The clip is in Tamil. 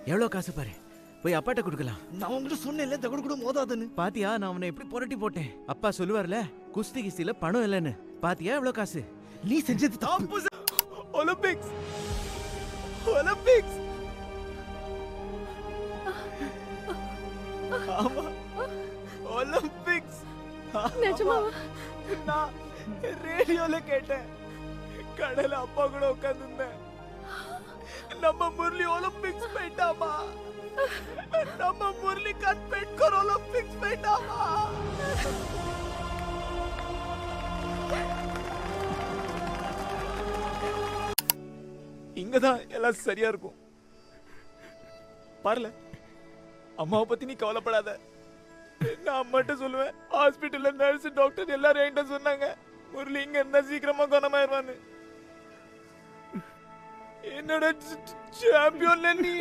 எவ்வளவு காசு பாரு, போய் அப்பாட்ட கொடுக்கலாம். நான் உங்ககிட்ட சொன்னேன்ல தகடு கூட மோதாதுன்னு. பாத்தியா நான் அவனை எப்படி புரட்டி போட்டேன். அப்பா சொல்லுவார்ல குஸ்தி கிஸ்தில பணம் இல்லைன்னு. பாத்தியா எவ்வளவு காசு. நீ செஞ்சது தப்பு. Olympics Olympics. ஆமா ஒலிம்பிக்ஸ். நிஜமாவா? நான் ரேடியோல கேட்டேன். கடையில அப்பா கூட உட்கார்ந்திருந்தேன். நம்ம முரளி ஒலிம்பிக்ஸ் போயிட்டாமா. நம்ம முரளி கண்பெட்கர் ஒலிம்பிக்ஸ் போயிட்டாமா. இங்கதான் எல்லாம் சரியா இருக்கும். பாருல, அம்மாவை பத்தி நீ கவலைப்படாத. நான் அம்மாட்ட சொல்லுவேன். ஹாஸ்பிட்டல்ல நர்ஸ் டாக்டர் எல்லாரும் என்கிட்ட சொன்னாங்க முரளி இங்க இருந்தா சீக்கிரமா குணமாயிருவான்னு. என்னோட சாம்பியன்ல நீ